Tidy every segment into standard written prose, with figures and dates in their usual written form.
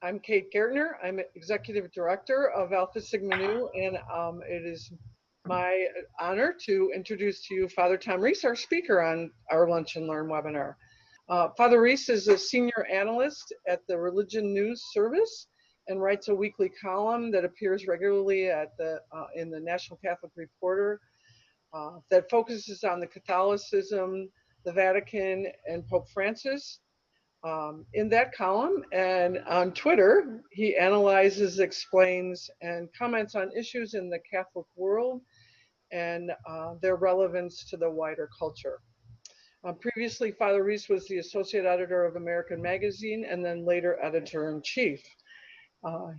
I'm Kate Gertner. I'm Executive Director of Alpha Sigma Nu, and it is my honor to introduce to you Father Tom Reese, our speaker on our Lunch and Learn webinar. Father Reese is a senior analyst at the Religion News Service and writes a weekly column that appears regularly at in the National Catholic Reporter that focuses on the Catholicism, the Vatican, and Pope Francis. In that column and on Twitter, he analyzes, explains, and comments on issues in the Catholic world and their relevance to the wider culture. Previously, Father Reese was the associate editor of American Magazine and then later editor-in-chief.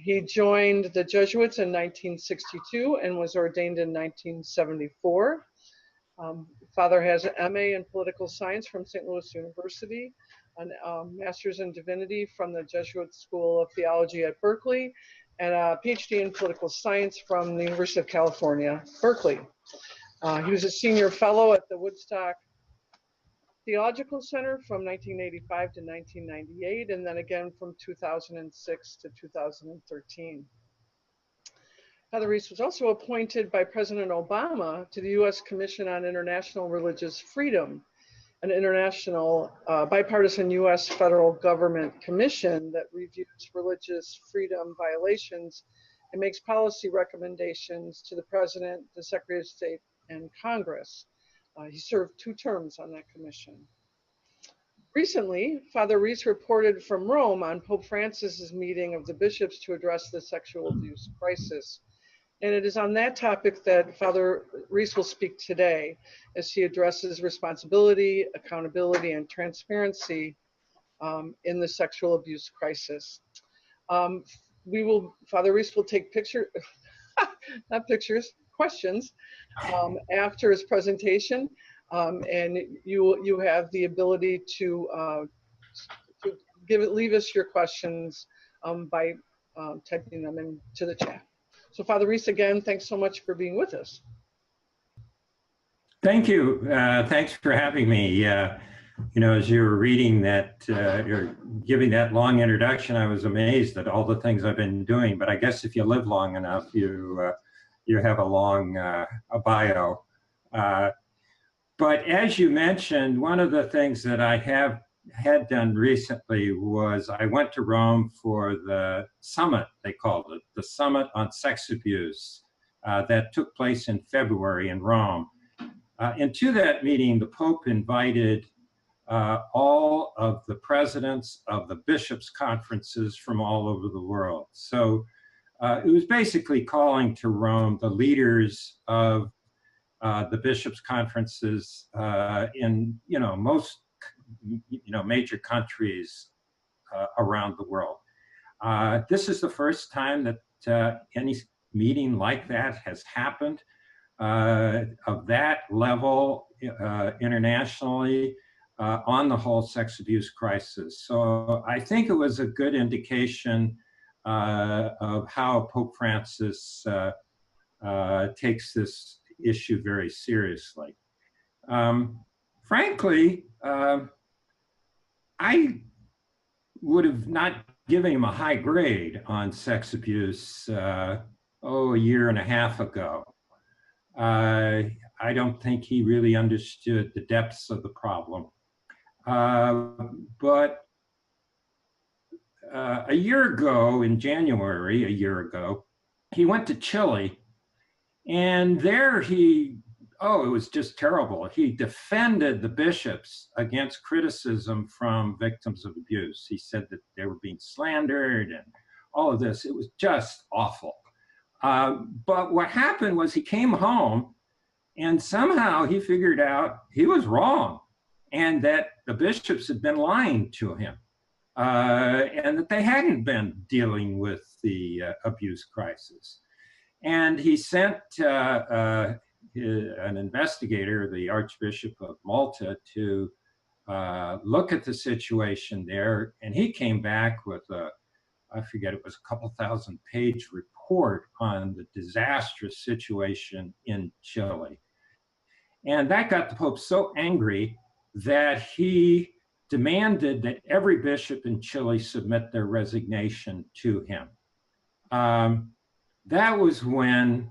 He joined the Jesuits in 1962 and was ordained in 1974. Father has an MA in political science from St. Louis University, a master's in divinity from the Jesuit School of Theology at Berkeley, and a PhD in political science from the University of California, Berkeley. He was a senior fellow at the Woodstock Theological Center from 1985 to 1998, and then again from 2006 to 2013. Father Reese was also appointed by President Obama to the U.S. Commission on International Religious Freedom, an international bipartisan U.S. federal government commission that reviews religious freedom violations and makes policy recommendations to the President, the Secretary of State, and Congress. He served 2 terms on that commission. Recently, Father Reese reported from Rome on Pope Francis's meeting of the bishops to address the sexual abuse crisis. And it is on that topic that Father Reese will speak today as he addresses responsibility, accountability, and transparency in the sexual abuse crisis. Father Reese will take questions after his presentation, and you have the ability to leave us your questions by typing them into the chat. So Father Reese, again, thanks so much for being with us. Thank you. Thanks for having me. You know, as you were reading that, or giving that long introduction, I was amazed at all the things I've been doing. But I guess if you live long enough, you have a long bio. But as you mentioned, one of the things that I had done recently was I went to Rome for the summit, they called it, the Summit on Sex Abuse that took place in February in Rome. And to that meeting, the Pope invited all of the presidents of the bishops' conferences from all over the world. So it was basically calling to Rome the leaders of the bishops' conferences in most major countries around the world. This is the first time that any meeting like that has happened of that level internationally on the whole sex abuse crisis. So I think it was a good indication of how Pope Francis takes this issue very seriously. Frankly, I would have not given him a high grade on sex abuse, a year and a half ago. I don't think he really understood the depths of the problem. But a year ago, in January, he went to Chile, and there it was just terrible. He defended the bishops against criticism from victims of abuse. He said that they were being slandered and all of this. It was just awful. But what happened was he came home and somehow he figured out he was wrong and that the bishops had been lying to him and that they hadn't been dealing with the abuse crisis. And he sent an investigator, the Archbishop of Malta, to look at the situation there. And he came back with I forget, it was a couple thousand-page report on the disastrous situation in Chile. And that got the Pope so angry that he demanded that every bishop in Chile submit their resignation to him. That was when,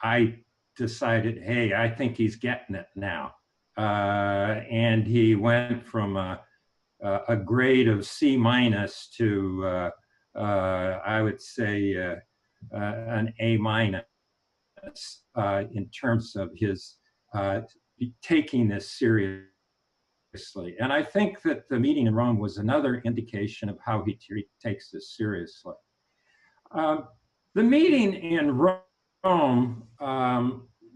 I decided, hey, I think he's getting it now. And he went from a grade of C minus to, I would say, an A minus in terms of his taking this seriously. And I think that the meeting in Rome was another indication of how he takes this seriously. The meeting in Rome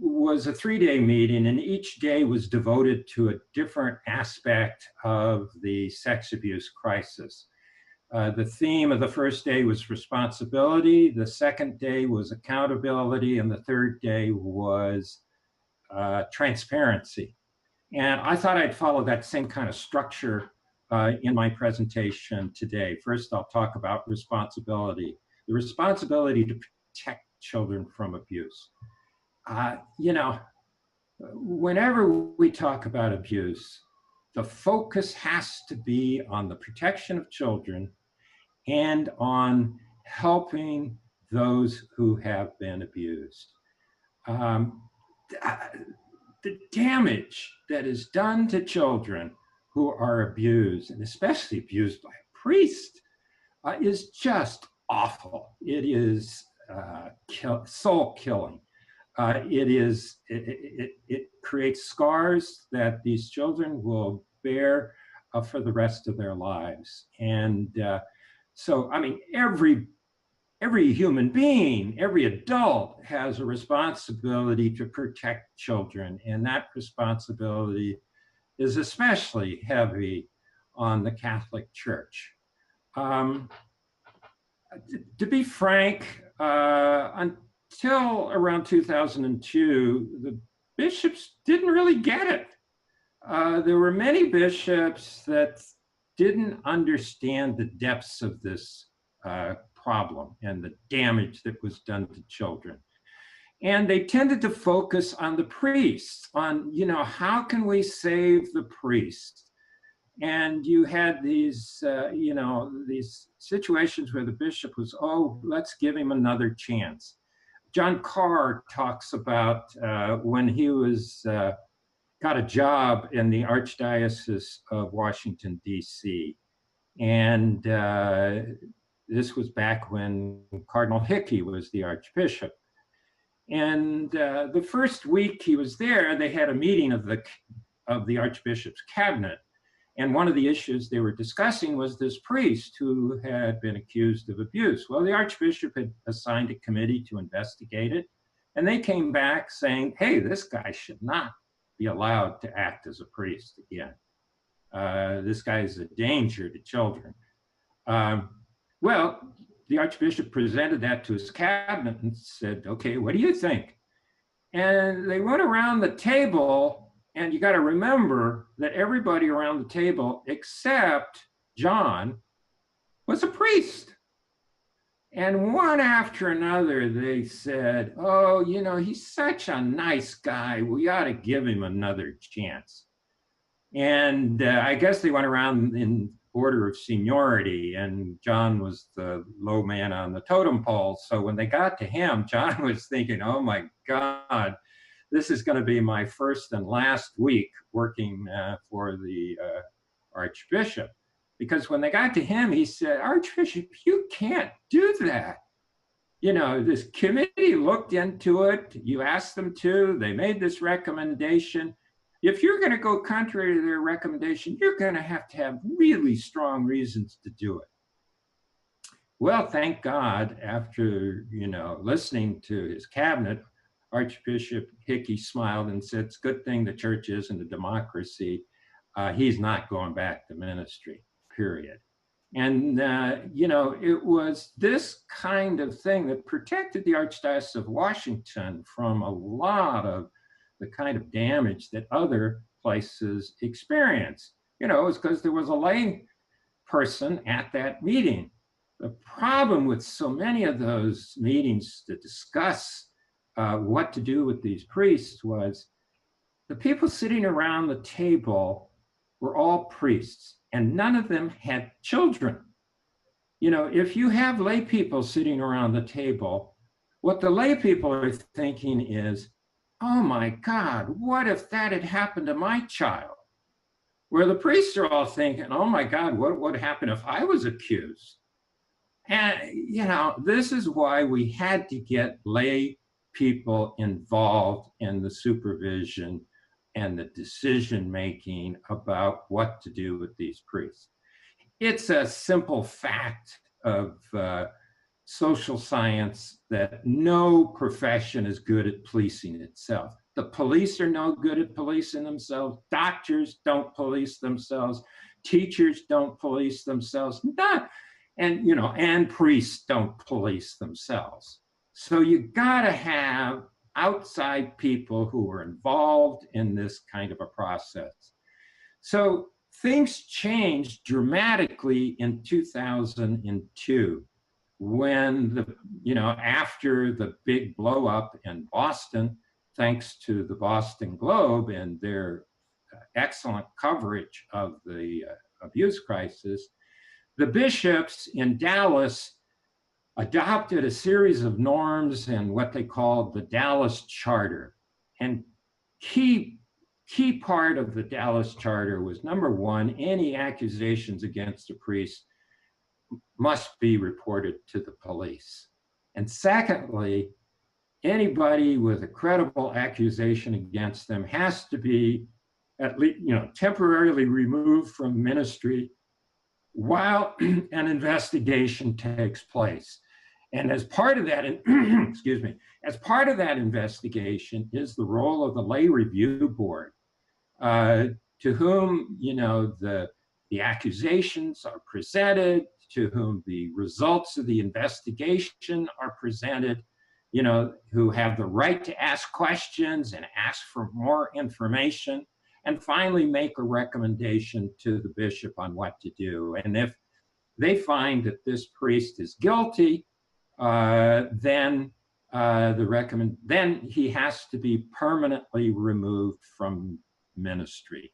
was a 3-day meeting, and each day was devoted to a different aspect of the sex abuse crisis. The theme of the first day was responsibility, the second day was accountability, and the third day was transparency. And I thought I'd follow that same kind of structure in my presentation today. First, I'll talk about responsibility, the responsibility to protect children from abuse. Whenever we talk about abuse, the focus has to be on the protection of children and on helping those who have been abused. The damage that is done to children who are abused, and especially abused by a priest, is just awful. It is soul killing. It creates scars that these children will bear for the rest of their lives. And so, I mean, every human being, every adult has a responsibility to protect children, and that responsibility is especially heavy on the Catholic Church. To be frank, until around 2002, the bishops didn't really get it. There were many bishops that didn't understand the depths of this problem and the damage that was done to children. And they tended to focus on the priests, on, how can we save the priests? And you had these, these situations where the bishop was, oh, let's give him another chance. John Carr talks about when he was got a job in the Archdiocese of Washington, D.C. And this was back when Cardinal Hickey was the Archbishop. And the first week he was there, they had a meeting of the Archbishop's cabinet. And one of the issues they were discussing was this priest who had been accused of abuse. Well, the Archbishop had assigned a committee to investigate it. And they came back saying, hey, this guy should not be allowed to act as a priest again. This guy is a danger to children. Well, the Archbishop presented that to his cabinet and said, okay, what do you think? And they went around the table, and you got to remember that everybody around the table except John was a priest. And one after another, they said, oh, he's such a nice guy. We ought to give him another chance. And I guess they went around in order of seniority, and John was the low man on the totem pole. So when they got to him, John was thinking, oh my God, this is going to be my first and last week working for the Archbishop. Because when they got to him, he said, Archbishop, you can't do that. This committee looked into it. You asked them to. They made this recommendation. If you're going to go contrary to their recommendation, you're going to have really strong reasons to do it. Well, thank God, after, listening to his cabinet, Archbishop Hickey smiled and said, it's a good thing the church isn't a democracy. He's not going back to ministry, period. And, it was this kind of thing that protected the Archdiocese of Washington from a lot of the kind of damage that other places experience. It was because there was a lay person at that meeting. The problem with so many of those meetings to discuss what to do with these priests was the people sitting around the table were all priests, and none of them had children. You know, if you have lay people sitting around the table, what the lay people are thinking is, oh my God, what if that had happened to my child? Where the priests are all thinking, oh my God, what would happen if I was accused? And, you know, this is why we had to get lay people involved in the supervision and the decision making about what to do with these priests. It's a simple fact of social science that no profession is good at policing itself. The police are no good at policing themselves. Doctors don't police themselves. Teachers don't police themselves. Not, and you know, and priests don't police themselves. So you gotta have outside people who are involved in this kind of a process. So things changed dramatically in 2002 when the, you know, after the big blow up in Boston, thanks to the Boston Globe and their excellent coverage of the abuse crisis, the bishops in Dallas adopted a series of norms and what they called the Dallas Charter. And key part of the Dallas Charter was, number one, any accusations against a priest must be reported to the police. And secondly, anybody with a credible accusation against them has to be at least, you know, temporarily removed from ministry while an investigation takes place. And as part of that, excuse me, as part of that investigation is the role of the lay review board, to whom, you know, the accusations are presented, to whom the results of the investigation are presented, you know, who have the right to ask questions and ask for more information, and finally make a recommendation to the bishop on what to do. And if they find that this priest is guilty, then then he has to be permanently removed from ministry.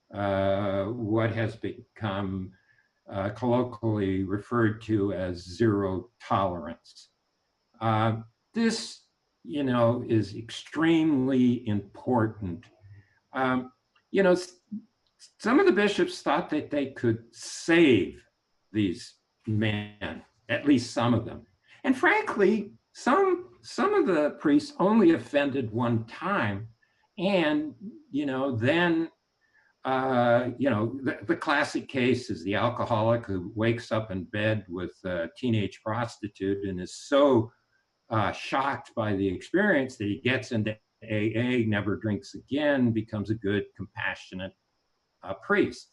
What has become colloquially referred to as zero tolerance. This, you know, is extremely important. You know, some of the bishops thought that they could save these men, at least some of them. And frankly, some of the priests only offended one time. And, you know, then, you know, the classic case is the alcoholic who wakes up in bed with a teenage prostitute and is so shocked by the experience that he gets into AA, never drinks again, becomes a good, compassionate priest.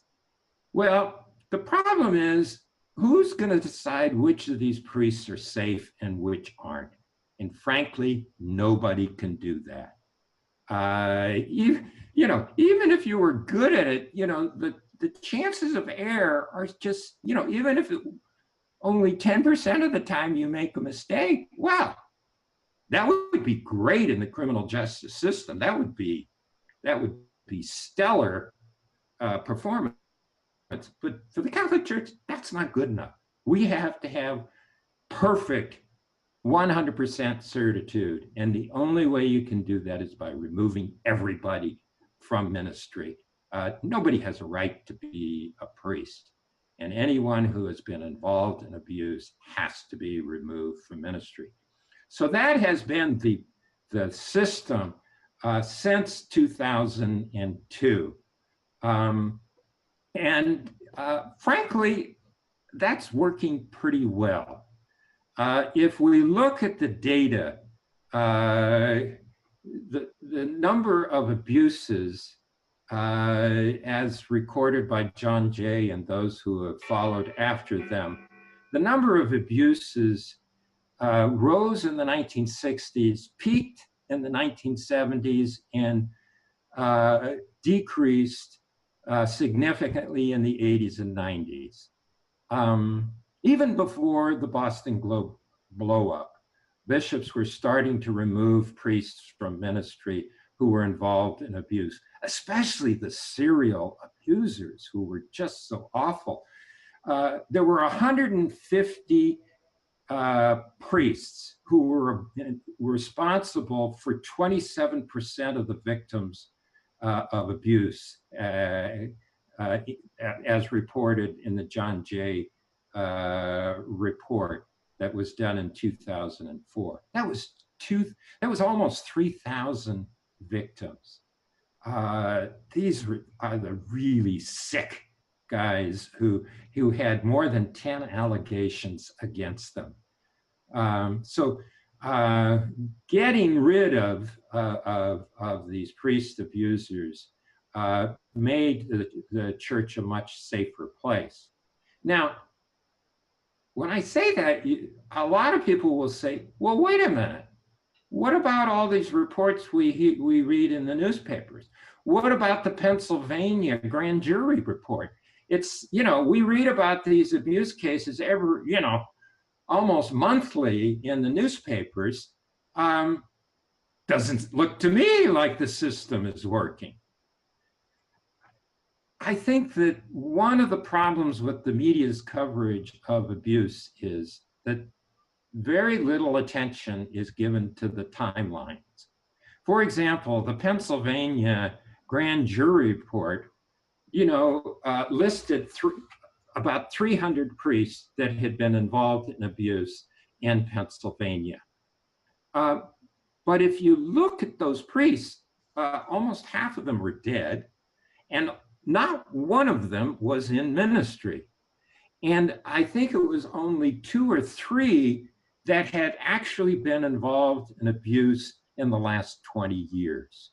Well, the problem is, who's going to decide which of these priests are safe and which aren't? And frankly, nobody can do that. You know, even if you were good at it, you know, the chances of error are just, you know, even if only 10% of the time you make a mistake, wow, that would be great in the criminal justice system. That would be stellar performance. But for the Catholic Church, that's not good enough. We have to have perfect 100% certitude. And the only way you can do that is by removing everybody from ministry. Nobody has a right to be a priest. And anyone who has been involved in abuse has to be removed from ministry. So that has been the system since 2002. And frankly, that's working pretty well. If we look at the data, the number of abuses as recorded by John Jay and those who have followed after them, the number of abuses rose in the 1960s, peaked in the 1970s, and decreased significantly in the 80s and 90s. Even before the Boston Globe blow up, bishops were starting to remove priests from ministry who were involved in abuse, especially the serial abusers who were just so awful. There were 150 priests who were responsible for 27% of the victims of abuse, as reported in the John Jay report that was done in 2004. That was almost 3,000 victims. These are the really sick guys who had more than 10 allegations against them. So getting rid of these priest abusers made the church a much safer place. Now, when I say that, a lot of people will say, well, wait a minute. What about all these reports we read in the newspapers? What about the Pennsylvania grand jury report? It's, we read about these abuse cases almost monthly in the newspapers. Doesn't look to me like the system is working. I think that one of the problems with the media's coverage of abuse is that very little attention is given to the timelines. For example, the Pennsylvania grand jury report, listed about 300 priests that had been involved in abuse in Pennsylvania. But if you look at those priests, almost half of them were dead, and not one of them was in ministry. And I think it was only 2 or 3 that had actually been involved in abuse in the last 20 years.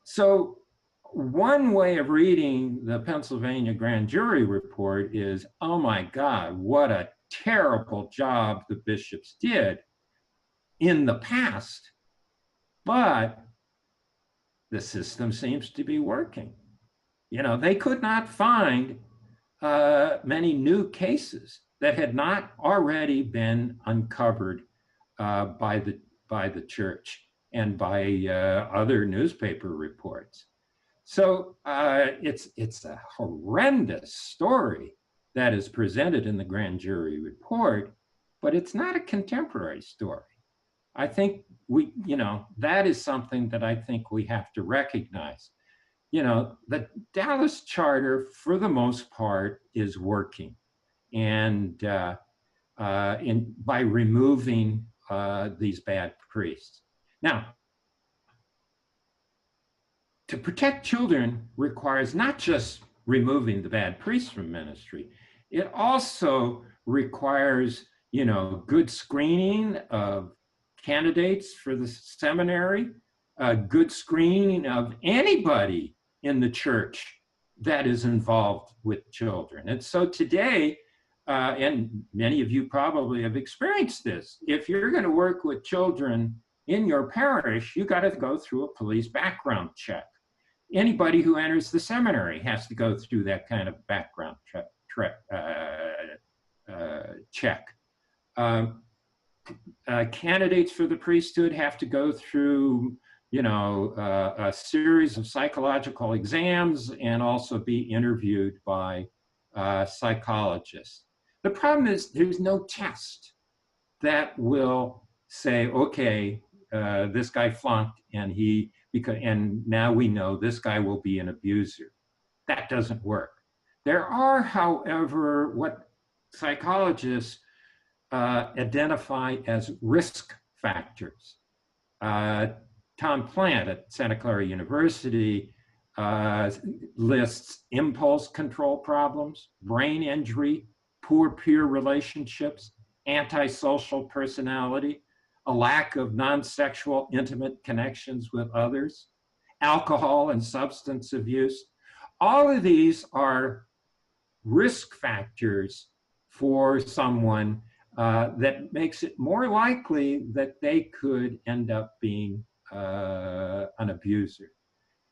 So one way of reading the Pennsylvania grand jury report is, oh my God, what a terrible job the bishops did in the past, but the system seems to be working. They could not find many new cases that had not already been uncovered by the church and by other newspaper reports. So it's a horrendous story that is presented in the grand jury report, but it's not a contemporary story. I think that is something that I think we have to recognize. The Dallas Charter, for the most part, is working, and by removing these bad priests. Now, to protect children requires not just removing the bad priests from ministry, it also requires, good screening of candidates for the seminary, good screening of anybody in the church that is involved with children. And so today, and many of you probably have experienced this, if you're going to work with children in your parish, you got to go through a police background check. Anybody who enters the seminary has to go through that kind of background check. Candidates for the priesthood have to go through, a series of psychological exams and also be interviewed by psychologists. The problem is there's no test that will say, okay, this guy flunked and now we know this guy will be an abuser. That doesn't work. There are, however, what psychologists identify as risk factors. Tom Plant at Santa Clara University lists impulse control problems, brain injury, poor peer relationships, antisocial personality, a lack of non-sexual intimate connections with others, alcohol and substance abuse. All of these are risk factors for someone that makes it more likely that they could end up being an abuser.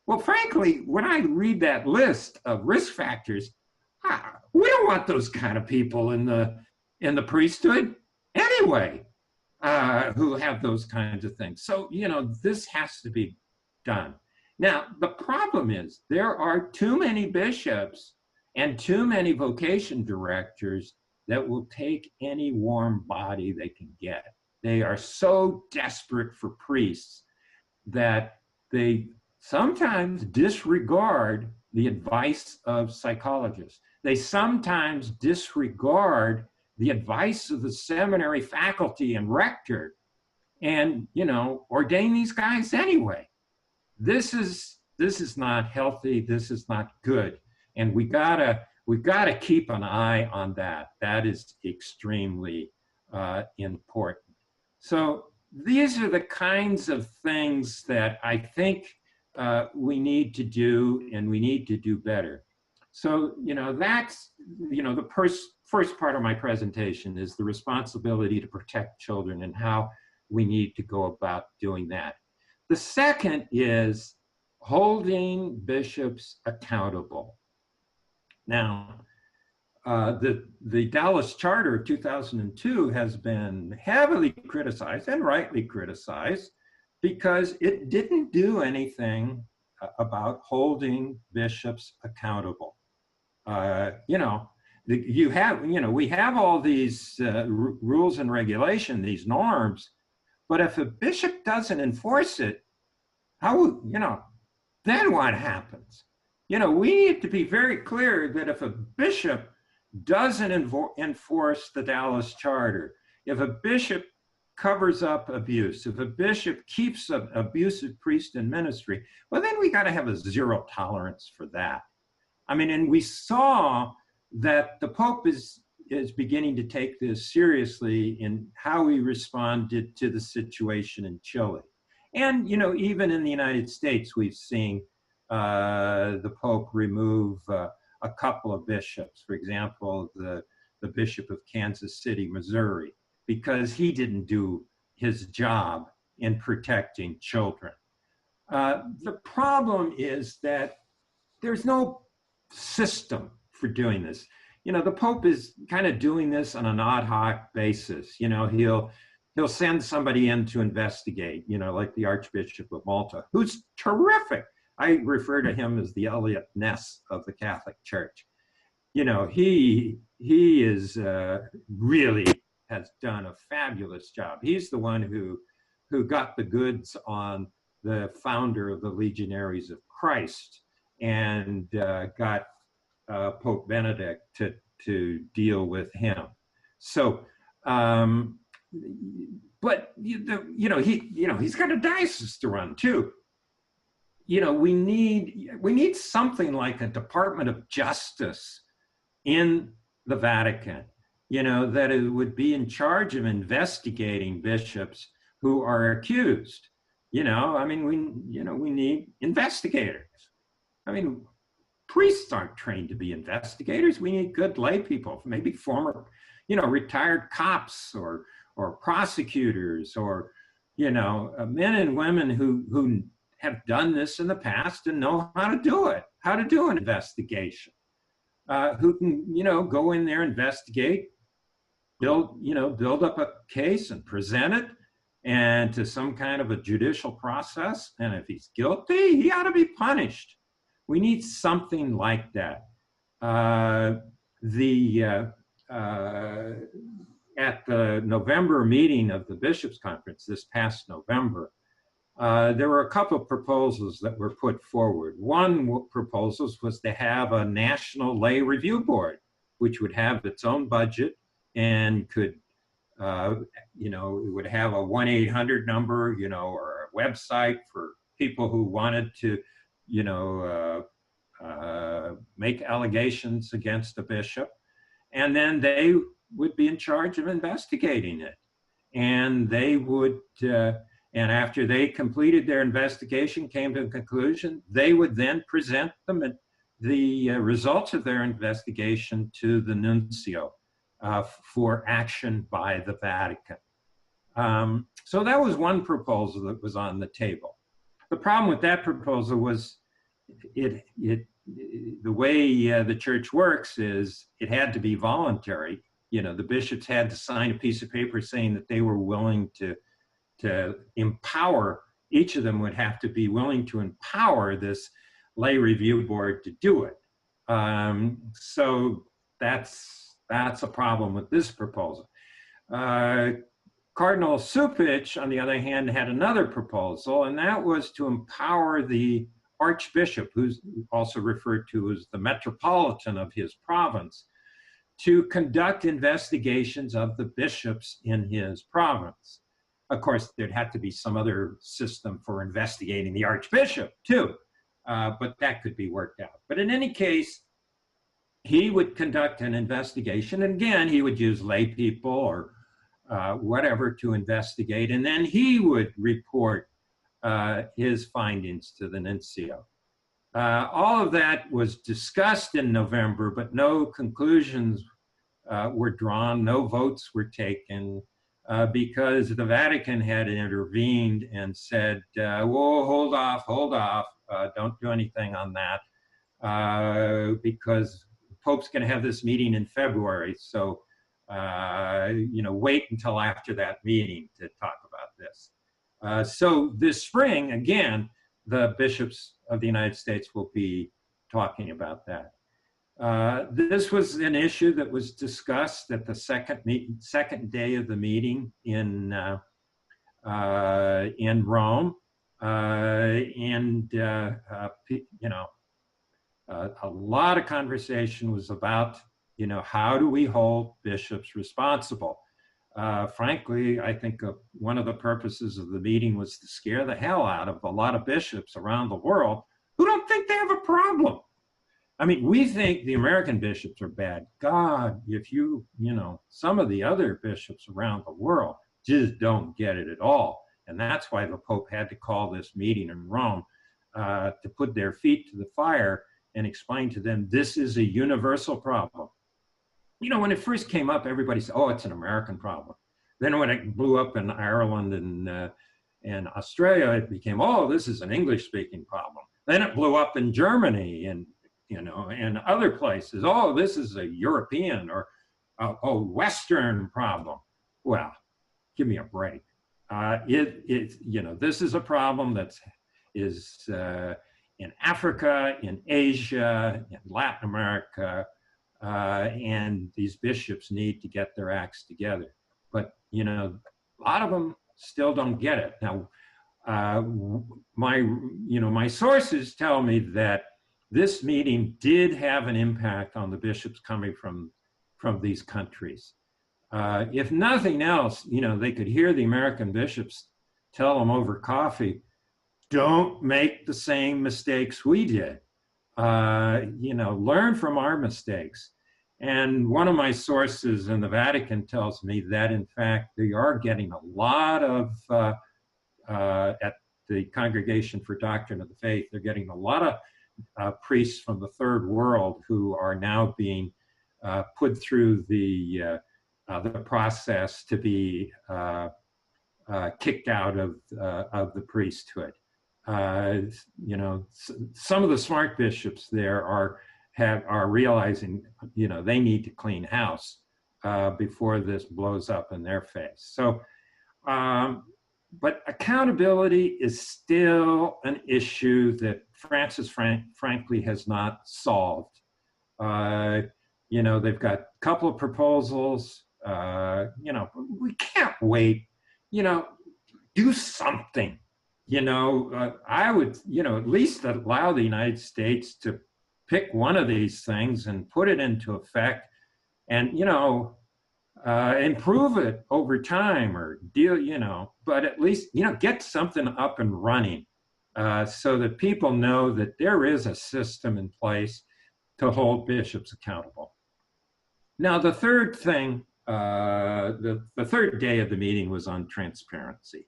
Well, frankly, when I read that list of risk factors, we don't want those kind of people in the priesthood anyway, who have those kinds of things. So, this has to be done. Now, the problem is there are too many bishops and too many vocation directors that will take any warm body they can get. They are so desperate for priests that they sometimes disregard the advice of psychologists. They sometimes disregard the advice of the seminary faculty and rector and, ordain these guys anyway. This is not healthy. This is not good. And we gotta keep an eye on that. That is extremely important. So these are the kinds of things that I think we need to do, and we need to do better. So, that's, the first part of my presentation is the responsibility to protect children and how we need to go about doing that. The second is holding bishops accountable. Now, the Dallas Charter of 2002 has been heavily criticized, and rightly criticized, because it didn't do anything about holding bishops accountable. We have all these rules and regulation, these norms, but if a bishop doesn't enforce it, then what happens? We need to be very clear that if a bishop doesn't enforce the Dallas Charter, if a bishop covers up abuse, if a bishop keeps an abusive priest in ministry, well, then we got to have a zero tolerance for that. And we saw that the Pope is beginning to take this seriously in how he responded to the situation in Chile. And, even in the United States, we've seen the Pope remove a couple of bishops, for example, the Bishop of Kansas City, Missouri, because he didn't do his job in protecting children. The problem is that there's no system for doing this. The Pope is kind of doing this on an ad hoc basis. He'll send somebody in to investigate, like the Archbishop of Malta, who's terrific. I refer to him as the Elliot Ness of the Catholic Church. He is really has done a fabulous job. He's the one who got the goods on the founder of the Legionaries of Christ and got Pope Benedict to deal with him. So, but he's got a diocese to run too. We need something like a Department of Justice in the Vatican, that it would be in charge of investigating bishops who are accused. We need investigators. Priests aren't trained to be investigators. We need good lay people, maybe former, retired cops or prosecutors or, men and women who have done this in the past and know how to do it, how to do an investigation, who can, go in there, investigate, build up a case and present it and to some kind of a judicial process. And if he's guilty, he ought to be punished. We need something like that. At the November meeting of the Bishops' Conference this past November, there were a couple of proposals that were put forward. One proposal was to have a national lay review board, which would have its own budget and could, it would have a 1-800 number, or a website for people who wanted to, make allegations against a bishop. And then they would be in charge of investigating it. And they would, and after they completed their investigation, came to a conclusion, they would then present the results of their investigation to the nuncio for action by the Vatican. So that was one proposal that was on the table. The problem with that proposal was the way the church works is it had to be voluntary. The bishops had to sign a piece of paper saying that they were willing to empower each of them would have to be willing to empower this lay review board to do it. So that's a problem with this proposal. Cardinal Supich, on the other hand, had another proposal, and that was to empower the archbishop, who's also referred to as the metropolitan of his province, to conduct investigations of the bishops in his province. Of course, there'd have to be some other system for investigating the archbishop too, but that could be worked out. But in any case, he would conduct an investigation, and again, he would use lay people or whatever to investigate, and then he would report his findings to the nuncio. All of that was discussed in November, but no conclusions were drawn, no votes were taken, because the Vatican had intervened and said, whoa, hold off, don't do anything on that, because the Pope's going to have this meeting in February, so wait until after that meeting to talk about this. So this spring, again, the bishops of the United States will be talking about that. This was an issue that was discussed at the second day of the meeting in Rome, a lot of conversation was about, how do we hold bishops responsible? Frankly, I think one of the purposes of the meeting was to scare the hell out of a lot of bishops around the world who don't think they have a problem. I mean, we think the American bishops are bad. God, if some of the other bishops around the world just don't get it at all. And that's why the Pope had to call this meeting in Rome to put their feet to the fire and explain to them this is a universal problem. When it first came up, everybody said, oh, it's an American problem. Then when it blew up in Ireland and Australia, it became, oh, this is an English-speaking problem. Then it blew up in Germany and other places. Oh, this is a European or a Western problem. Well, give me a break. This is a problem that is in Africa, in Asia, in Latin America, and these bishops need to get their acts together. But, a lot of them still don't get it. Now, my sources tell me that this meeting did have an impact on the bishops coming from these countries. If nothing else, they could hear the American bishops tell them over coffee, don't make the same mistakes we did. Learn from our mistakes. And one of my sources in the Vatican tells me that, in fact, they are getting a lot of, at the Congregation for Doctrine of the Faith, they're getting a lot of priests from the Third World who are now being put through the process to be kicked out of the priesthood. Some of the smart bishops there are realizing, they need to clean house before this blows up in their face. So, but accountability is still an issue that Francis frankly has not solved. They've got a couple of proposals. We can't wait. Do something. I would, at least allow the United States to pick one of these things and put it into effect and, improve it over time or deal, but at least, get something up and running so that people know that there is a system in place to hold bishops accountable. Now, the third thing, the third day of the meeting was on transparency.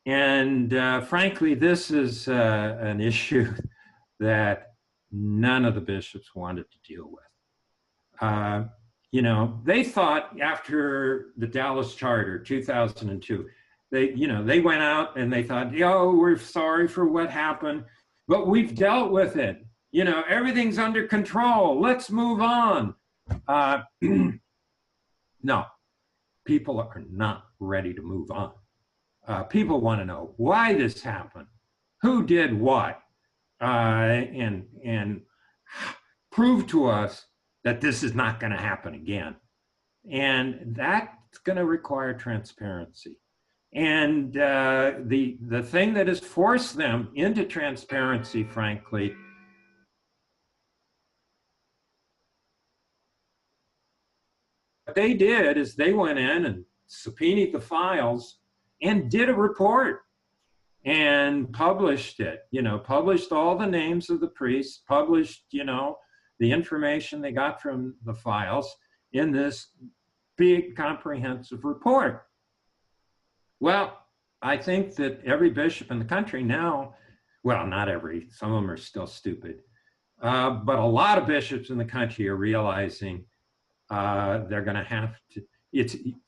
And frankly, this is an issue that none of the bishops wanted to deal with. They thought after the Dallas Charter, 2002, they went out and they thought, we're sorry for what happened, but we've dealt with it. Everything's under control. Let's move on. No, people are not ready to move on. People want to know why this happened, who did what, and prove to us that this is not going to happen again. And that's going to require transparency. And the thing that has forced them into transparency, frankly, what they did is they went in and subpoenaed the files and did a report and published it, published all the names of the priests, published, the information they got from the files in this big comprehensive report. Well, I think that every bishop in the country now, well, not every, some of them are still stupid, but a lot of bishops in the country are realizing they're going to have to,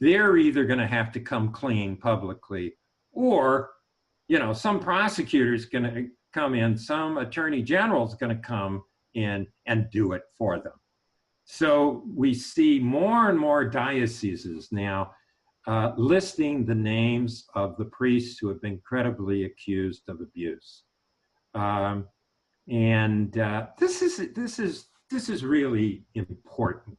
they're either going to have to come clean publicly, or, some prosecutor's going to come in, some attorney general's going to come in and do it for them. So we see more and more dioceses now listing the names of the priests who have been credibly accused of abuse. This is really important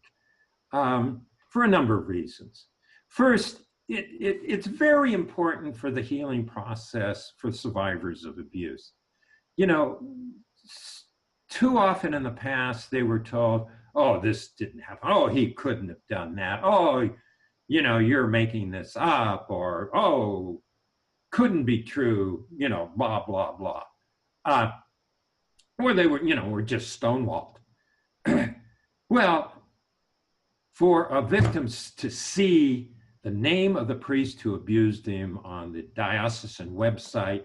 for a number of reasons. First, it's very important for the healing process for survivors of abuse. Too often in the past, they were told, oh, this didn't happen. Oh, he couldn't have done that. Oh, you're making this up, or, oh, couldn't be true, blah, blah, blah. Or they were just stonewalled. Well, for victims to see the name of the priest who abused him on the diocesan website,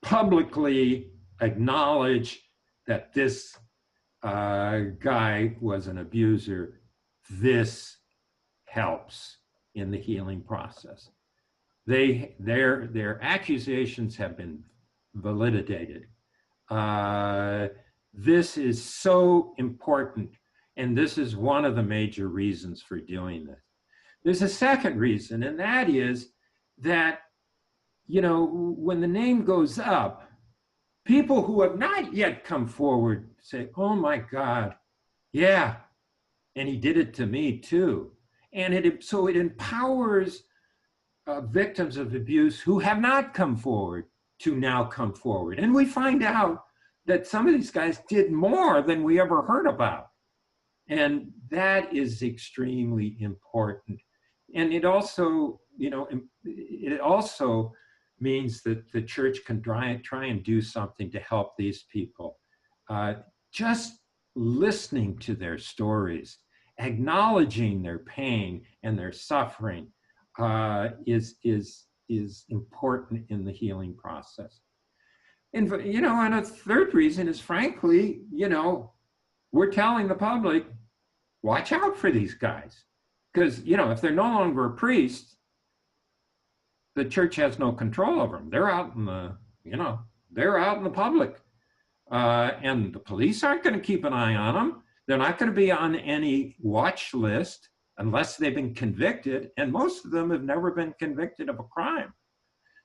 publicly acknowledge that this guy was an abuser, this helps in the healing process. Their accusations have been validated. This is so important, and this is one of the major reasons for doing this. There's a second reason, and that is that, when the name goes up, people who have not yet come forward say, oh my God, yeah, and he did it to me too. And so it empowers victims of abuse who have not come forward to now come forward. And we find out that some of these guys did more than we ever heard about. And that is extremely important. And it also, it also means that the church can try and do something to help these people. Just listening to their stories, acknowledging their pain and their suffering is important in the healing process. And and a third reason is, frankly, we're telling the public, watch out for these guys, because if they're no longer a priest, the church has no control over them. They're out in the they're out in the public, and the police aren't going to keep an eye on them. They're not going to be on any watch list unless they've been convicted, and most of them have never been convicted of a crime.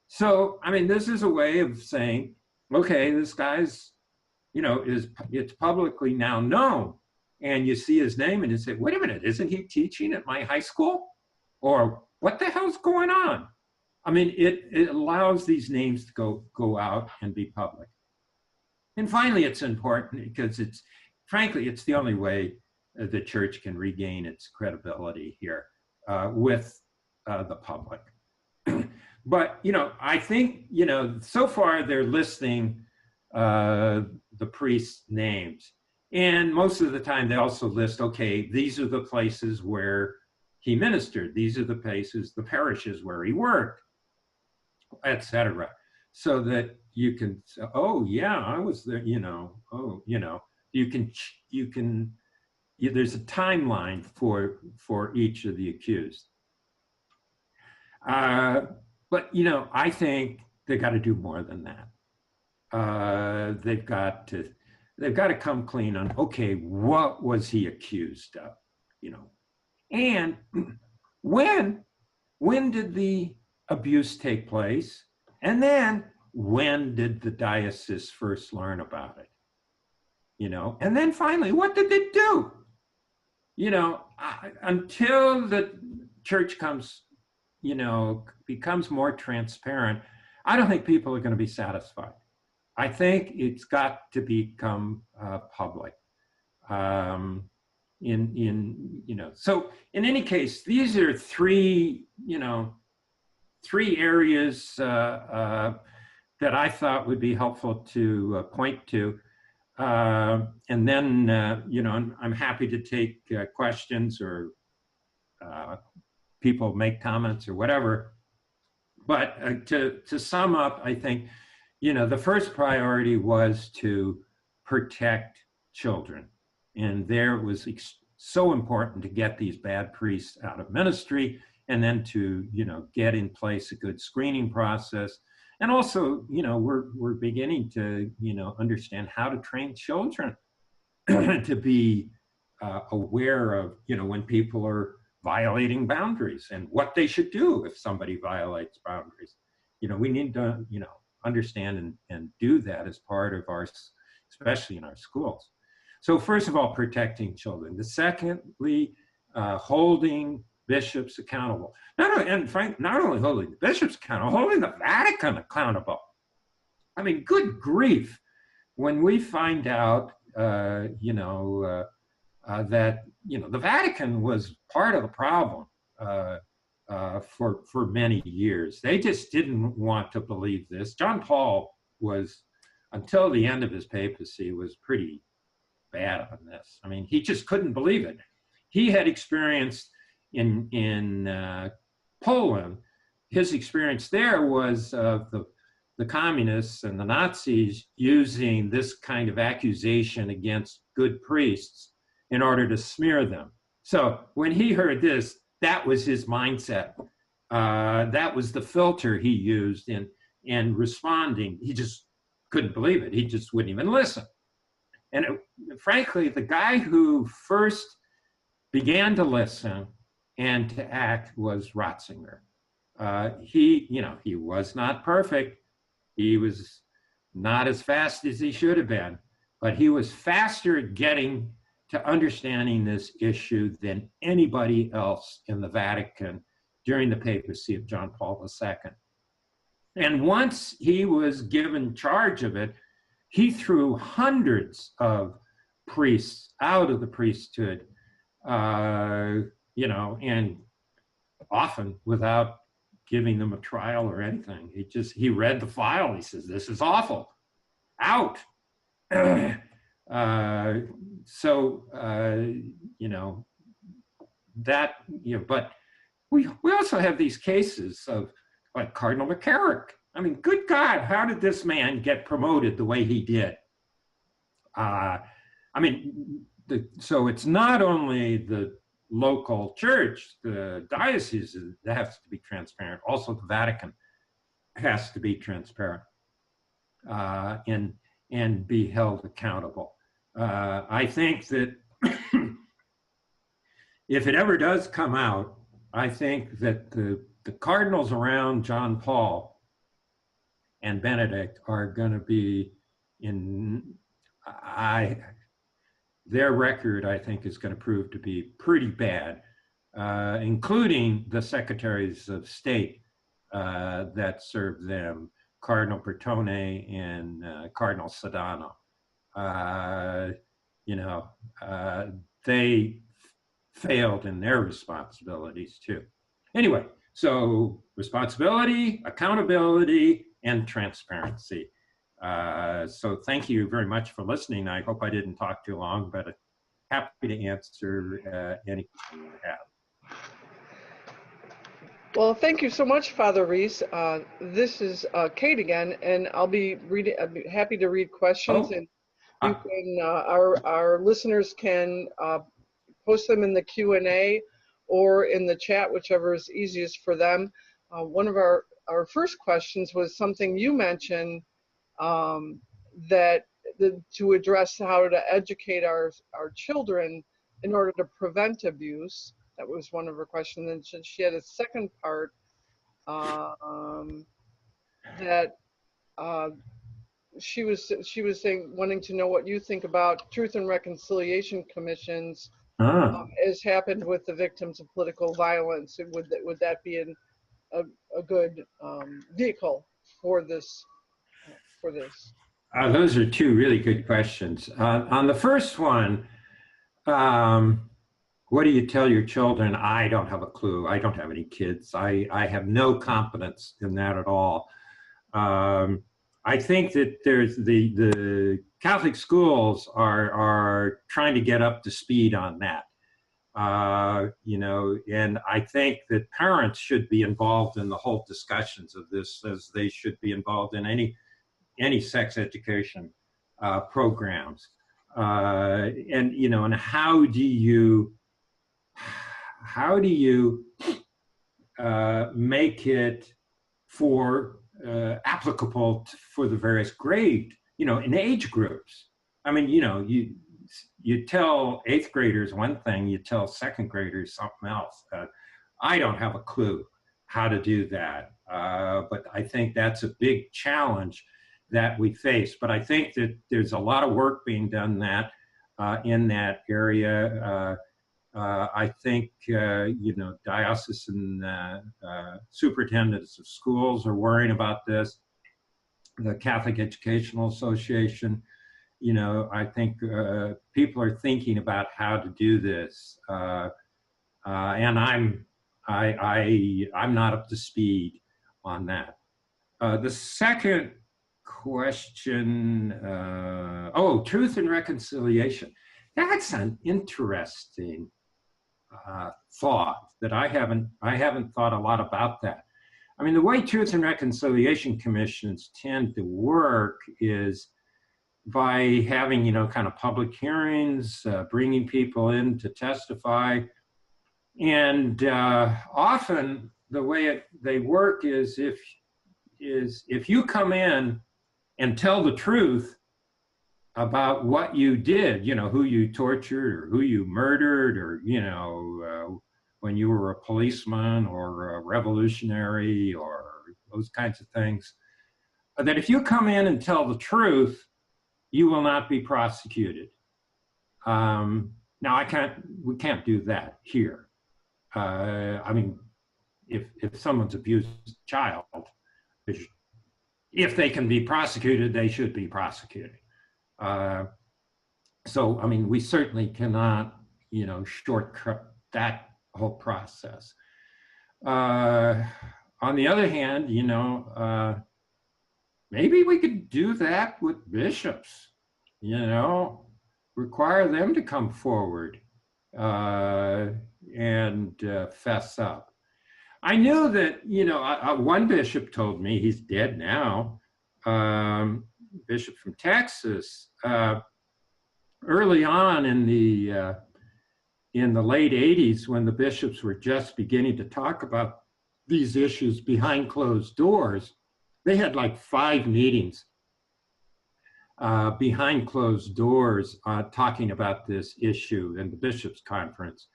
So, I mean, this is a way of saying, okay, this guy's, it's publicly now known, and you see his name and you say, wait a minute, isn't he teaching at my high school? Or what the hell's going on? I mean, it allows these names to go out and be public. And finally, it's important because frankly, it's the only way the church can regain its credibility here with the public. But, I think, so far they're listing the priests' names. And most of the time they also list, okay, these are the places where he ministered. These are the places, the parishes where he worked, etc. So that you can say, oh yeah, I was there, there's a timeline for each of the accused. But, I think they got to do more than that. They've got to come clean on, okay, what was he accused of, and when did the abuse take place? And then when did the diocese first learn about it? And then finally, what did it do? Until the church becomes more transparent, I don't think people are going to be satisfied. I think it's got to become public. So in any case, these are three areas that I thought would be helpful to point to. And then, I'm happy to take questions or people make comments or whatever. But to sum up, I think, the first priority was to protect children. And there it was so important to get these bad priests out of ministry, and then to, get in place a good screening process. And also, we're beginning to, understand how to train children to be aware of, when people are violating boundaries and what they should do if somebody violates boundaries. We need to, understand and do that as part of especially in our schools. So first of all, protecting children. The secondly, holding bishops accountable. Not only holding the bishops accountable, holding the Vatican accountable. I mean, good grief. When we find out, that, the Vatican was part of the problem for many years. They just didn't want to believe this. John Paul was, until the end of his papacy, was pretty bad on this. I mean, he just couldn't believe it. He had experienced in Poland, his experience there was of the communists and the Nazis using this kind of accusation against good priests in order to smear them. So when he heard this, that was his mindset. That was the filter he used in responding. He just couldn't believe it. He just wouldn't even listen. And frankly, the guy who first began to listen and to act was Ratzinger. He was not perfect. He was not as fast as he should have been, but he was faster at getting to understanding this issue than anybody else in the Vatican during the papacy of John Paul II. And once he was given charge of it, he threw hundreds of priests out of the priesthood, and often without giving them a trial or anything. He read the file. He says, "This is awful. Out." But we also have these cases of like Cardinal McCarrick. I mean, good God, how did this man get promoted the way he did? So it's not only the local church, the diocese that has to be transparent. Also, the Vatican has to be transparent and be held accountable. I think that if it ever does come out, I think that the cardinals around John Paul and Benedict are going to be their record, I think, is going to prove to be pretty bad, including the secretaries of state that served them, Cardinal Bertone and Cardinal Sedano. They failed in their responsibilities too. Anyway, so responsibility, accountability, and transparency. So thank you very much for listening. I hope I didn't talk too long, but happy to answer any question you have. Well, thank you so much, Father Reese. This is Kate again, and I'll be happy to read questions, and you can, our listeners can post them in the Q&A or in the chat, whichever is easiest for them. One of our first questions was something you mentioned, to address how to educate our children in order to prevent abuse. That was one of her questions. And she had a second part that she was saying, wanting to know what you think about Truth and Reconciliation Commissions, Ah. as happened with the victims of political violence. Would that be a good vehicle for this? For this? Those are two really good questions. On the first one, um, what do you tell your children? I don't have a clue. I don't have any kids. I have no confidence in that at all. I think that there's the Catholic schools are trying to get up to speed on that. And I think that parents should be involved in the whole discussions of this, as they should be involved in any sex education programs. And how do you make it applicable for the various grade, in age groups? I mean, you tell eighth graders one thing, you tell second graders something else. I don't have a clue how to do that, but I think that's a big challenge that we face. But I think that there's a lot of work being done in that area. I think, diocesan superintendents of schools are worrying about this. The Catholic Educational Association, I think people are thinking about how to do this. And I'm not up to speed on that. The second question, Truth and Reconciliation. That's an interesting thought that I haven't thought a lot about that. I mean, the way Truth and Reconciliation Commissions tend to work is by having, kind of public hearings, bringing people in to testify. And often the way they work is if you come in and tell the truth about what you did, who you tortured or who you murdered, or, when you were a policeman or a revolutionary or those kinds of things, that if you come in and tell the truth, you will not be prosecuted. Now, we can't do that here. I mean, if someone's abused a child, if they can be prosecuted, they should be prosecuted. So, I mean, we certainly cannot, shortcut that whole process. On the other hand, maybe we could do that with bishops, require them to come forward and fess up. I knew that, one bishop told me, he's dead now, bishop from Texas, early on in the late 80s, when the bishops were just beginning to talk about these issues behind closed doors, they had like 5 meetings behind closed doors talking about this issue in the bishops' conference.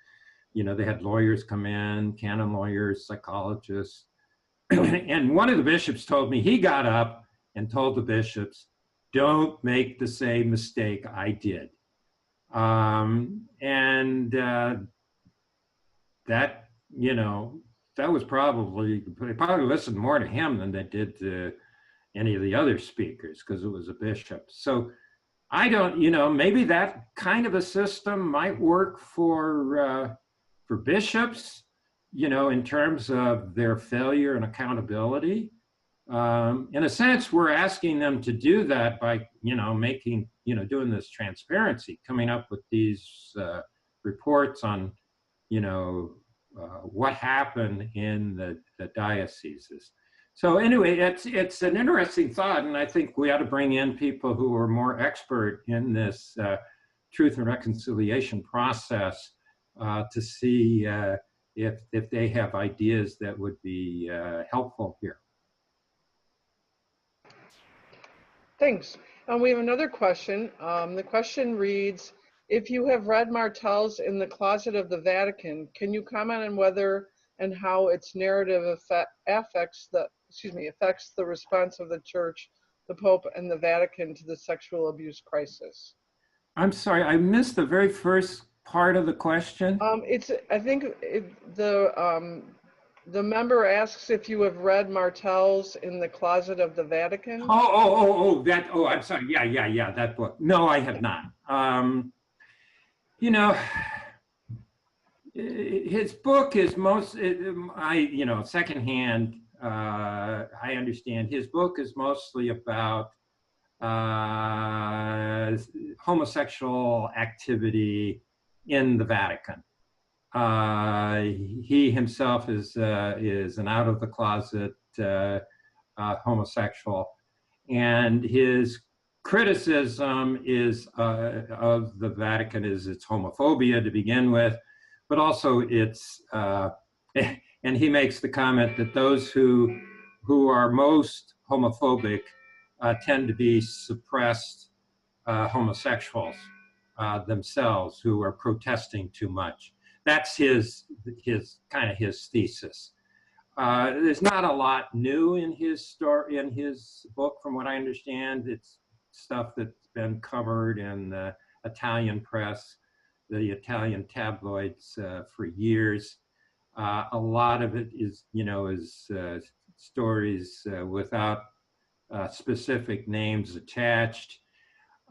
They had lawyers come in, canon lawyers, psychologists. And one of the bishops told me he got up and told the bishops, don't make the same mistake I did. That, that was they probably listened more to him than they did to any of the other speakers, because it was a bishop. So I don't, maybe that kind of a system might work for bishops, in terms of their failure and accountability. In a sense, we're asking them to do that by, making, doing this transparency, coming up with these reports on, what happened in the dioceses. So anyway, it's an interesting thought, and I think we ought to bring in people who are more expert in this truth and reconciliation process to see if they have ideas that would be helpful here. Thanks. We have another question. The question reads, if you have read Martel's In the Closet of the Vatican, can you comment on whether and how its narrative affects the response of the Church, the Pope, and the Vatican to the sexual abuse crisis. I'm sorry, I missed the very first part of the question. I think the member asks if you have read Martel's In the Closet of the Vatican. I'm sorry. Yeah, that book. No, I have not. You know, his book is secondhand, I understand his book is mostly about homosexual activity in the Vatican. He himself is an out of the closet homosexual, and his criticism is of the Vatican is its homophobia to begin with, but also its and he makes the comment that those who are most homophobic tend to be suppressed homosexuals themselves who are protesting too much. That's his thesis. There's not a lot new in his story, in his book, from what I understand. It's stuff that's been covered in the Italian press, the Italian tabloids for years. A lot of it is stories without specific names attached.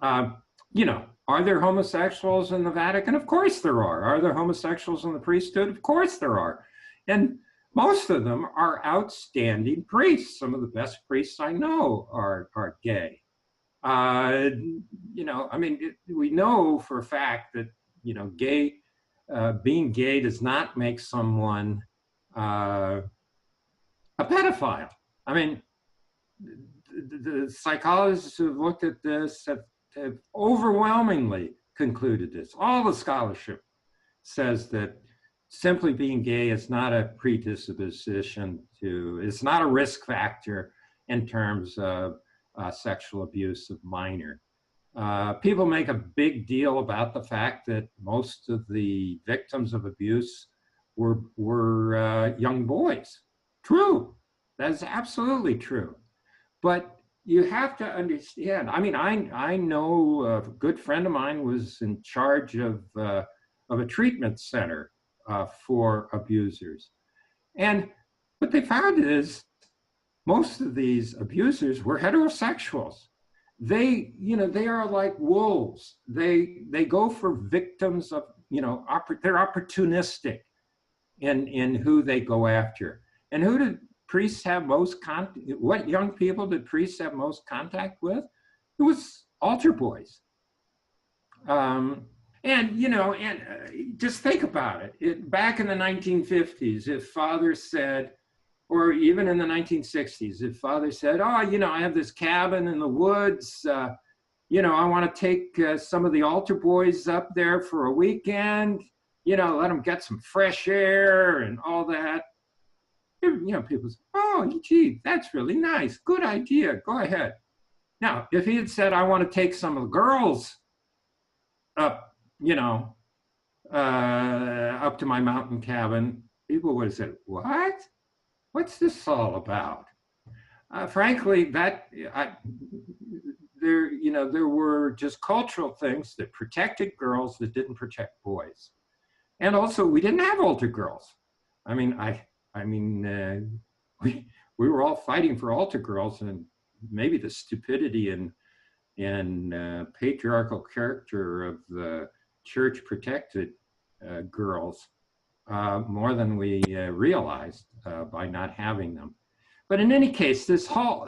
Are there homosexuals in the Vatican? Of course there are. Are there homosexuals in the priesthood? Of course there are. And most of them are outstanding priests. Some of the best priests I know are gay. We know for a fact that, being gay does not make someone a pedophile. I mean, the psychologists who have looked at this have overwhelmingly concluded this. All the scholarship says that simply being gay is not a predisposition to, it's not a risk factor in terms of sexual abuse of minor. People make a big deal about the fact that most of the victims of abuse were young boys. True, that is absolutely true. But you have to understand, I mean, I know a good friend of mine was in charge of a treatment center for abusers. And what they found is most of these abusers were heterosexuals. They are like wolves. They go for victims of, they're opportunistic in who they go after. And who did priests have most what young people did priests have most contact with? It was altar boys. Just think about it. Back in the 1950s, if father said, or even in the 1960s, if father said, oh, I have this cabin in the woods, I want to take some of the altar boys up there for a weekend, let them get some fresh air and all that. People say, oh, gee, that's really nice. Good idea. Go ahead. Now, if he had said, I want to take some of the girls up, up to my mountain cabin, people would have said, what? What's this all about? Frankly, there were just cultural things that protected girls that didn't protect boys. And also, we didn't have altar girls. I mean, we were all fighting for altar girls, and maybe the stupidity and patriarchal character of the church protected girls more than we realized by not having them. But in any case, this whole,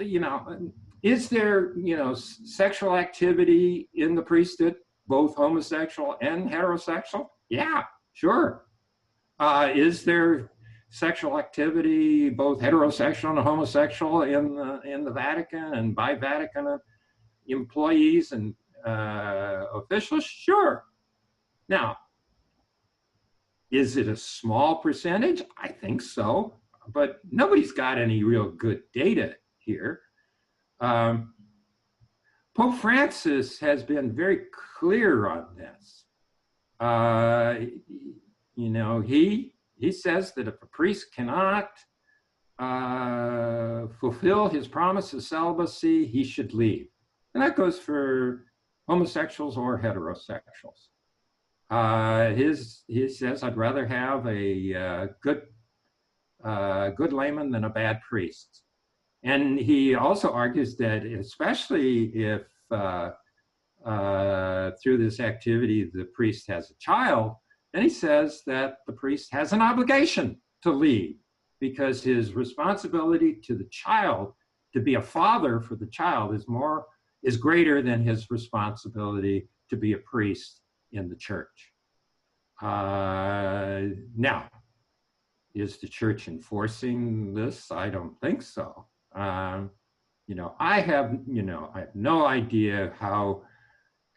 is there, sexual activity in the priesthood, both homosexual and heterosexual? Yeah, sure. Is there sexual activity, both heterosexual and homosexual in the Vatican and by Vatican employees and officials? Sure. Now, is it a small percentage? I think so, but nobody's got any real good data here. Pope Francis has been very clear on this. He he says that if a priest cannot fulfill his promise of celibacy, he should leave. And that goes for homosexuals or heterosexuals. He says, I'd rather have a good layman than a bad priest. And he also argues that especially if through this activity the priest has a child, then he says that the priest has an obligation to leave, because his responsibility to the child, to be a father for the child, is greater than his responsibility to be a priest in the church. Now, is the church enforcing this? I don't think so. I have no idea how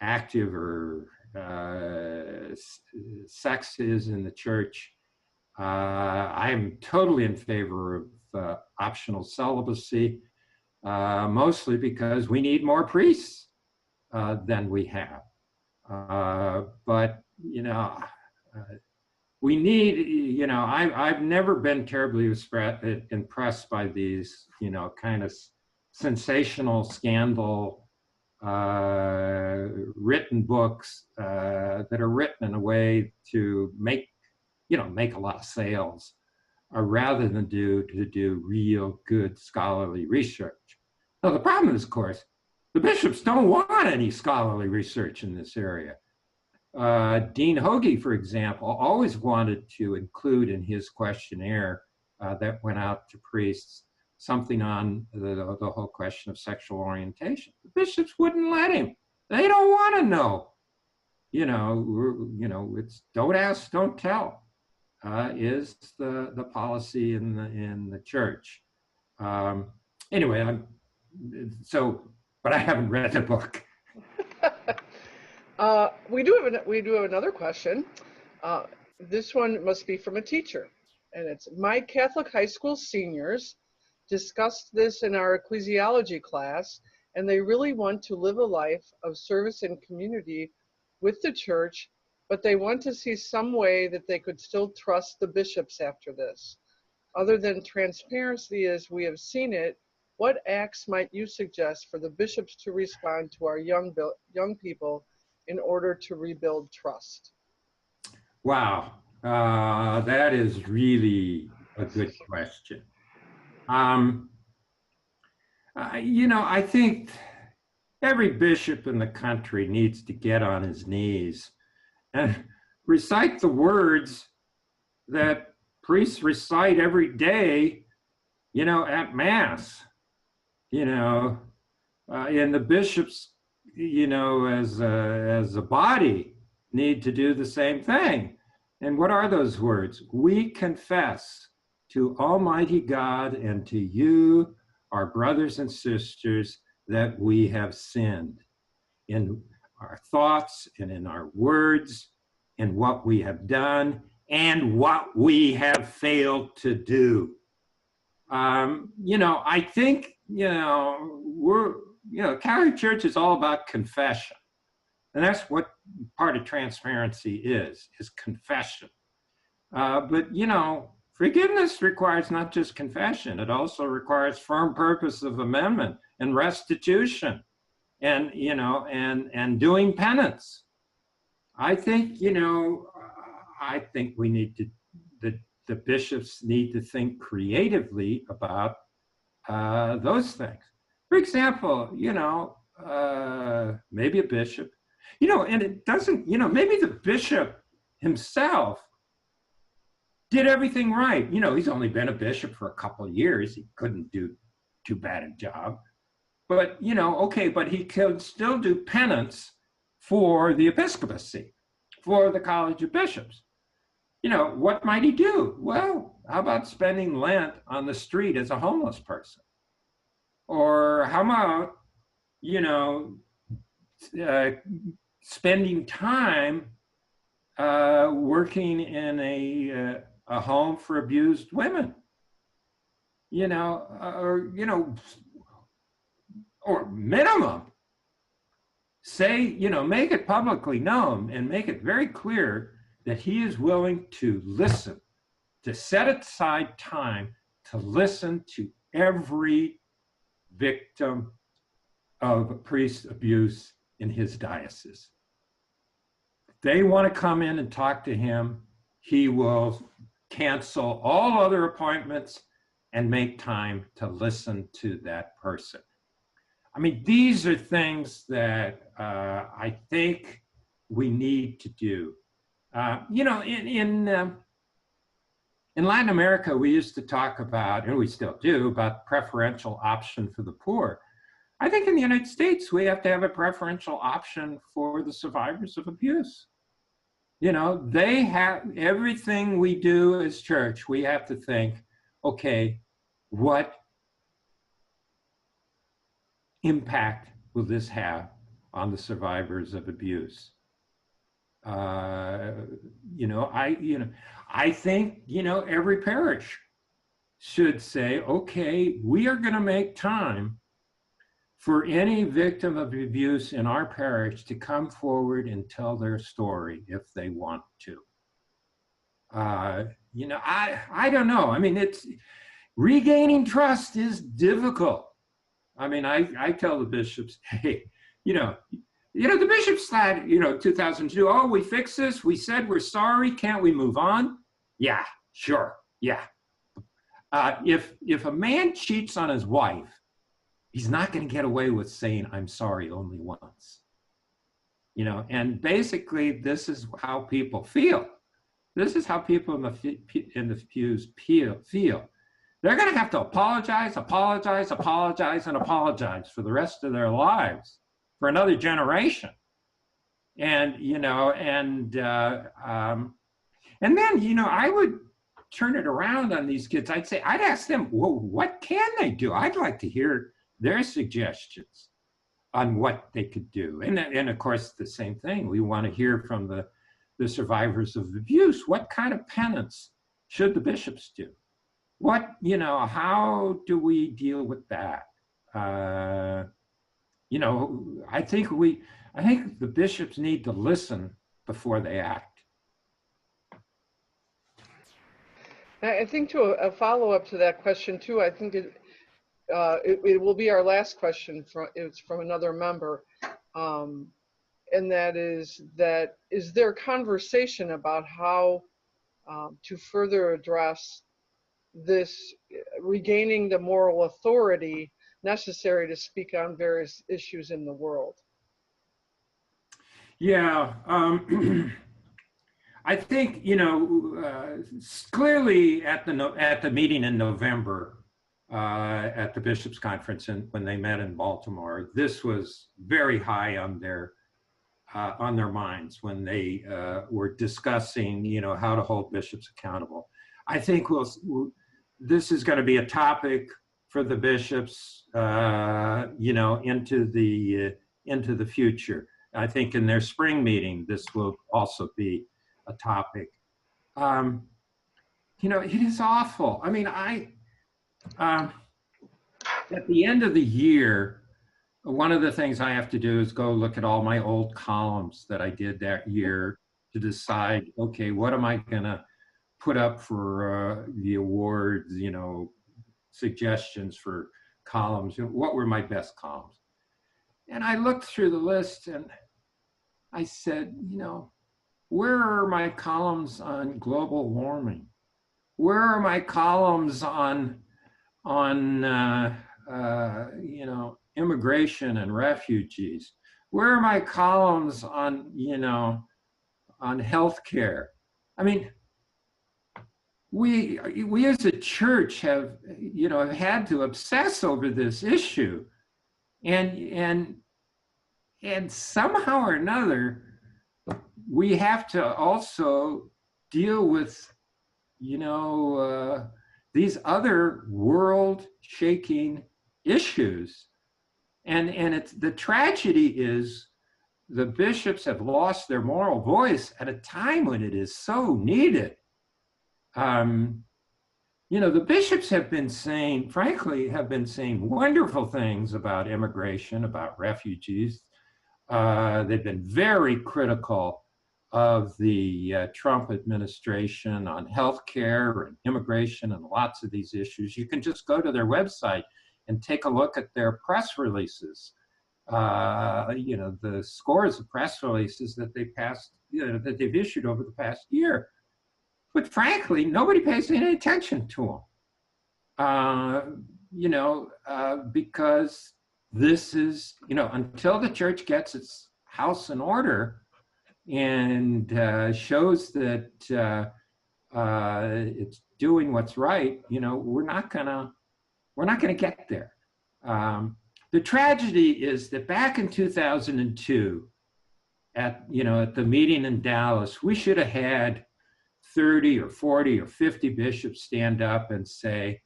active or sex is in the church. I'm totally in favor of optional celibacy, mostly because we need more priests than we have. But we need, I've never been terribly impressed by these, kind of sensational scandal written books that are written in a way to make a lot of sales, rather than to do real good scholarly research. Now, the problem is, of course, the bishops don't want any scholarly research in this area. Dean Hoagie, for example, always wanted to include in his questionnaire that went out to priests something on the whole question of sexual orientation. The bishops wouldn't let him. They don't want to know. It's don't ask, don't tell. Is the policy in the church. Anyway, but I haven't read the book. We do have another question. This one must be from a teacher, and it's: my Catholic high school seniors discussed this in our ecclesiology class, and they really want to live a life of service and community with the church, but they want to see some way that they could still trust the bishops after this. Other than transparency as we have seen it, what acts might you suggest for the bishops to respond to our young people in order to rebuild trust? Wow, that is really a good question. I think every bishop in the country needs to get on his knees and recite the words that priests recite every day, at Mass, and the bishops, as a body, need to do the same thing. And what are those words? We confess to Almighty God and to you, our brothers and sisters, that we have sinned in our thoughts and in our words, in what we have done and what we have failed to do. I think, Catholic Church is all about confession. And that's what part of transparency is confession. But, forgiveness requires not just confession. It also requires firm purpose of amendment and restitution and, and doing penance. I think, we need to, the bishops need to think creatively about those things. For example, maybe a bishop, and it doesn't, maybe the bishop himself did everything right. He's only been a bishop for a couple of years. He couldn't do too bad a job. But, but he could still do penance for the episcopacy, for the College of Bishops. What might he do? Well, how about spending Lent on the street as a homeless person? Or how about, spending time working in a home for abused women? Or minimum, say, make it publicly known and make it very clear that he is willing to listen to set aside time to listen to every victim of priest abuse in his diocese. If they want to come in and talk to him, he will cancel all other appointments and make time to listen to that person. I mean, these are things that I think we need to do. You know, in Latin America, we used to talk about, and we still do, about preferential option for the poor. I think in the United States, we have to have a preferential option for the survivors of abuse. You know, they have everything we do as church, we have to think, okay, what impact will this have on the survivors of abuse? I think, every parish should say, okay, we are going to make time for any victim of abuse in our parish to come forward and tell their story if they want to. I don't know. I mean, it's regaining trust is difficult. I mean, I tell the bishops, hey, the bishops said, 2002, oh, we fixed this. We said we're sorry. Can't we move on? Yeah, sure. Yeah. If a man cheats on his wife, he's not going to get away with saying, I'm sorry only once. And basically this is how people feel. This is how people in the pews feel. They're going to have to apologize, and apologize for the rest of their lives, for another generation. And, and then, I would turn it around on these kids. I'd ask them, well, what can they do? I'd like to hear their suggestions on what they could do. And of course, the same thing. We want to hear from the survivors of abuse. What kind of penance should the bishops do? How do we deal with that? I think the bishops need to listen before they act. I think to a follow-up to that question too, I think it will be our last question. It's from another member, and that is there conversation about how to further address this, regaining the moral authority necessary to speak on various issues in the world? Yeah, I think clearly at the meeting in November at the Bishops' Conference, and when they met in Baltimore, this was very high on their minds when they were discussing how to hold bishops accountable. I think this is going to be a topic for the bishops, into the future. I think in their spring meeting, this will also be a topic. It is awful. I mean, at the end of the year, one of the things I have to do is go look at all my old columns that I did that year to decide, okay, what am I going to put up for the awards, suggestions for columns, what were my best columns? And I looked through the list and I said, where are my columns on global warming? Where are my columns on immigration and refugees? Where are my columns on healthcare? I mean, we as a church have had to obsess over this issue, and somehow or another we have to also deal with these other world-shaking issues, and it's the tragedy is the bishops have lost their moral voice at a time when it is so needed. The bishops have been saying wonderful things about immigration, about refugees. They've been very critical of the Trump administration on healthcare and immigration and lots of these issues, you can just go to their website and take a look at their press releases. The scores of press releases that they passed, that they've issued over the past year. But frankly, nobody pays any attention to them. Because this is, until the church gets its house in order and shows that it's doing what's right, we're not gonna get there. The tragedy is that back in 2002, at the meeting in Dallas, we should have had 30 or 40 or 50 bishops stand up and say,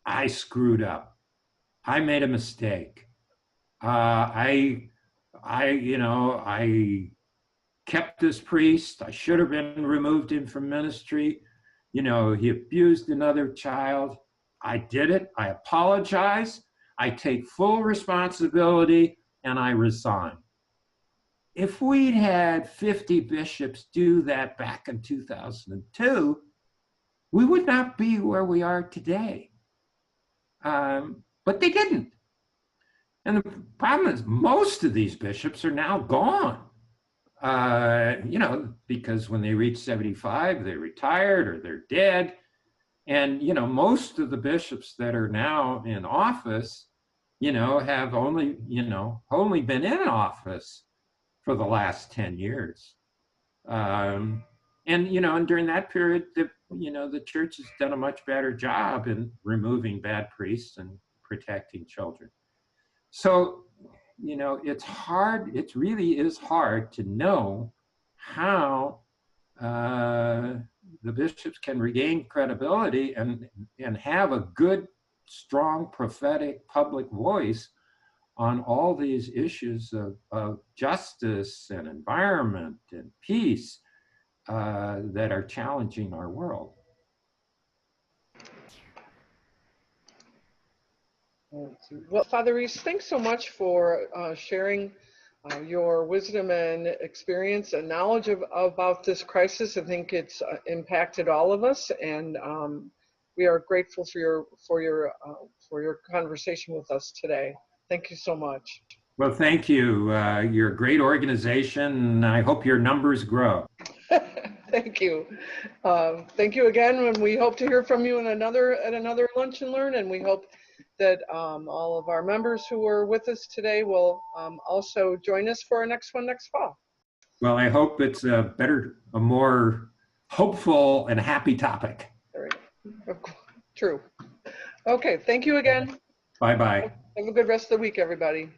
I screwed up. I made a mistake. I kept this priest. I should have been removed him from ministry. He abused another child. I did it. I apologize. I take full responsibility and I resign. If we'd had 50 bishops do that back in 2002, we would not be where we are today. But they didn't. And the problem is most of these bishops are now gone. Because when they reach 75, they're retired or they're dead. And, most of the bishops that are now in office, have only been in office for the last 10 years. And during that period, the church has done a much better job in removing bad priests and protecting children. So, it's hard, it really is hard to know how the bishops can regain credibility and have a good, strong, prophetic public voice on all these issues of justice and environment and peace that are challenging our world. Well, Father Reese, thanks so much for sharing your wisdom and experience and knowledge about this crisis. I think it's impacted all of us, and we are grateful for your conversation with us today. Thank you so much. Well, thank you. You're a great organization, and I hope your numbers grow. Thank you. Thank you again, and we hope to hear from you at another Lunch and Learn, and we hope that all of our members who are with us today will also join us for our next one next fall. Well, I hope it's a more hopeful and happy topic. True. Okay, thank you again. Bye-bye. Have a good rest of the week, everybody.